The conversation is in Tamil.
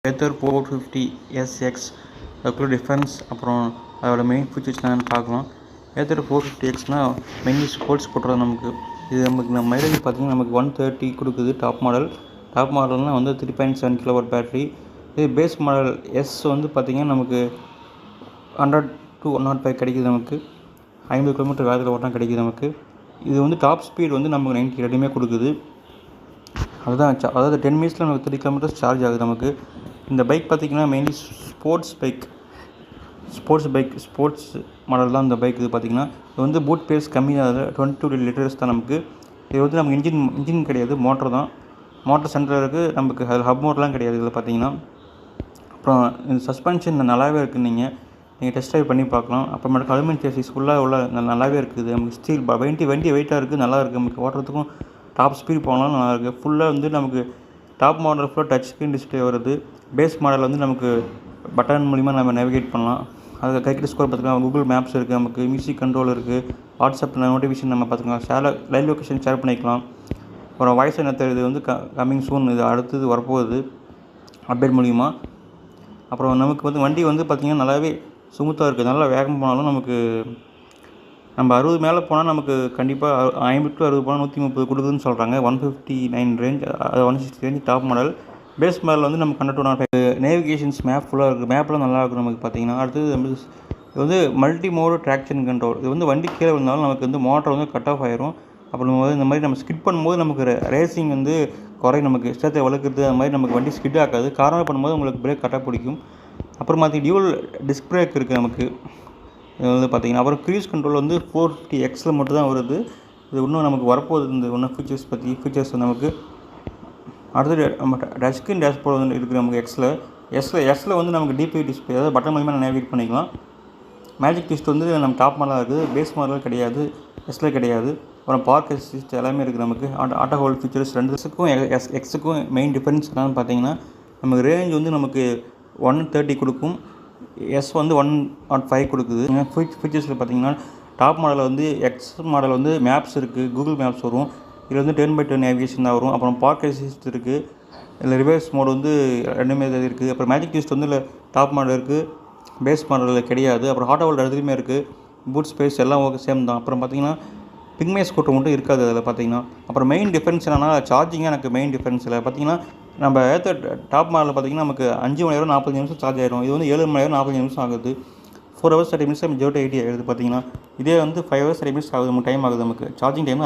ஏத்தர் 450SX அதுக்குள்ள டிஃபரன்ஸ் அப்புறம் அதோட மெயின் ஃபீச்சர்ஸ் என்னென்னு பார்க்கலாம். ஏத்தர் 450Xனால் மெயின்லி ஸ்போர்ட்ஸ் போட்டுறது நமக்கு. இது நமக்கு மைலேஜ் பார்த்திங்கன்னா நமக்கு 130 கொடுக்குது. டாப் மாடல்னால் வந்து 3.7 kW பேட்ரி. இது பேஸ் மாடல் எஸ் வந்து பார்த்திங்கன்னா நமக்கு 100 to 105 கிடைக்குது. நமக்கு 50 km வேகத்தில் ஓட்டினா கிடைக்குது நமக்கு. இது வந்து டாப் ஸ்பீட் வந்து நமக்கு 90 ரெண்டுமே கொடுக்குது. அதுதான் அதாவது 10 மினிட்ஸில் நமக்கு 3 km சார்ஜ் ஆகுது நமக்கு. இந்த பைக் பார்த்திங்கன்னா மெயின்லி ஸ்போர்ட்ஸ் மாடல் தான் இந்த பைக். இது பார்த்திங்கன்னா இது வந்து பூட் பேஸ் கம்மி தான். 22 லிட்டர்ஸ் தான் நமக்கு. இது வந்து நமக்கு இன்ஜின் கிடையாது, மோட்டர் தான். மோட்டர் சென்டரில் இருக்குது நமக்கு. அதில் ஹப் மோட்டர்லாம் கிடையாது இதில் பார்த்திங்கன்னா. அப்புறம் இந்த சஸ்பென்ஷன் நல்லாவே இருக்குது. நீங்கள் டெஸ்ட் ட்ரைவ் பண்ணி பார்க்கலாம். அப்புறமேட்டுக்கு அலுமினியம் சேசிஸ் ஃபுல்லாக உள்ள நல்லாவே இருக்குது. நமக்கு ஸ்டீல் வண்டி வெயிட்டாக இருக்குது, நல்லா இருக்குது. நமக்கு ஓட்டுறதுக்கும் டாப் ஸ்பீட் போனாலும் நல்லா இருக்குது. ஃபுல்லாக வந்து நமக்கு டாப் மாடல் ஃபுல்லாக டச் ஸ்க்ரீன் டிஸ்பிளே வருது. பேஸ் மாடல் வந்து நமக்கு பட்டன் மூலிமா நம்ம நேவிகேட் பண்ணலாம். அதுக்கு கைக்கிட்ட ஸ்கோர் பார்த்துக்கலாம். கூகுள் மேப்ஸ் இருக்குது, நமக்கு மியூசிக் கண்ட்ரோல் இருக்குது, வாட்ஸ்அப்பில் நோட்டிஃபிகேஷன் நம்ம பார்த்துக்கலாம், லைவ் லொக்கேஷன் ஷேர் பண்ணிக்கலாம். அப்புறம் வாய்ஸ் என்ன இது வந்து கம்மிங் சூன், இது அடுத்தது வரப்போகுது அப்டேட் மூலிமா. அப்புறம் நமக்கு வந்து வண்டி வந்து பார்த்திங்கன்னா நல்லாவே ஸ்மூத்தாக இருக்குது. நல்லா வேகம் போனாலும் நமக்கு நம்ம 60 மேலே போனால் நமக்கு கண்டிப்பாக 50 to 60 போனால் 130 கொடுக்குதுன்னு சொல்கிறாங்க. 159 ரேஞ்ச், அது 160 range top model. Base model வந்து நமக்கு 100 to 105. நேவிகேஷன்ஸ் மேப் ஃபுல்லாக இருக்குது. மேப்லாம் நல்லா இருக்கும் நமக்கு பார்த்திங்கன்னா. அடுத்தது இது வந்து மல்டி மோடு ட்ராக்ஷன் கண்ட்ரோல். இது வந்து வண்டி கீழே வந்தாலும் நமக்கு வந்து மோட்டர் வந்து கட் ஆஃப் ஆயிரும். அப்புறம் இந்த மாதிரி நம்ம ஸ்கிட் பண்ணும்போது நமக்கு ரேசிங் வந்து குறையும். நமக்கு இஷ்டத்தை வளர்க்குறது அந்த மாதிரி நமக்கு வண்டி ஸ்கிட் ஆகாது. கார்னர் பண்ணும்போது உங்களுக்கு பிரேக் கரெக்டாக பிடிக்கும். அப்புறம் டியூவல் டிஸ்க் பிரேக் இருக்குது நமக்கு. இது வந்து பார்த்திங்கன்னா அப்புறம் க்ரூஸ் கண்ட்ரோல் வந்து 450Xல் மட்டும் தான் வருது. இது இன்னும் நமக்கு வரப்போகுது. இந்த இன்னும் ஃபீச்சர்ஸ் நமக்கு. அடுத்தது நம்ம டச் ஸ்க்ரீன் டேஷ்போர்டு வந்து இருக்குது நமக்கு எக்ஸில் வந்து நமக்கு டிபிஐ டிஸ்பிளே, அதாவது பட்டன் மூலமாக நேவிகேட் பண்ணிக்கலாம். மேஜிக் ட்விஸ்ட் வந்து நம்ம டாப் மாடலாக இருக்குது. பேஸ் மாடல் கிடையாது, எக்ஸில் கிடையாது. அப்புறம் பார்க் அசிஸ்ட் எல்லாமே இருக்குது நமக்கு. ஆட்டோ ஹோல்ட் ஃபீச்சர்ஸ் 2க்கும் எக்ஸுக்கும் மெயின் டிஃபரன்ஸ் என்னன்னு பார்த்தீங்கன்னா நமக்கு ரேஞ்ச் வந்து நமக்கு 130 கொடுக்கும். எஸ் வந்து 105 கொடுக்குது. ஃபீச்சர்ஸில் பார்த்தீங்கன்னா டாப் மாடலில் வந்து எக்ஸ் மாடல் வந்து மேப்ஸ் இருக்குது, கூகுள் மேப்ஸ் வரும். இதில் வந்து 10x10 நேவிகேஷன் தான் வரும். அப்புறம் பார்க் அசிஸ்ட் இருக்குது. இதில் ரிவர்ஸ் மோடு வந்து ரெண்டுமே இருக்குது. அப்புறம் மேஜிக் ட்விஸ்ட் வந்து இல்லை டாப் மாடல் இருக்குது, பேஸ் மாடலில் கிடையாது. அப்புறம் ஆட்டோ ஹோல்ட் இடத்துலையுமே இருக்குது. பூட் ஸ்பேஸ் எல்லாம் ஓகே சேம் தான். அப்புறம் பார்த்திங்கன்னா பிக்மே ஸ்கூட்டர் மட்டும் இருக்காது அதில் பார்த்திங்கன்னா. அப்புறம் மெயின் டிஃபரன்ஸ் என்னென்னா சார்ஜிங்காக எனக்கு மெயின் டிஃபரன்ஸில் பார்த்திங்கன்னா நம்ம டாப் மாடலில் பார்த்திங்கன்னா நமக்கு 5 மணி நேரம் 40 நிமிஷம் சார்ஜ் ஆகிடும். இது வந்து 7 மணி நேரம் 40 நிமிஷம் ஆகுது. 4 hours 30 minutes 0 to 80 ஆகிடுது பார்த்திங்கன்னா. இதே வந்து 5 hours 30 minutes ஆகுது நமக்கு டைம் ஆகுது. நமக்கு சார்ஜிங் டைம்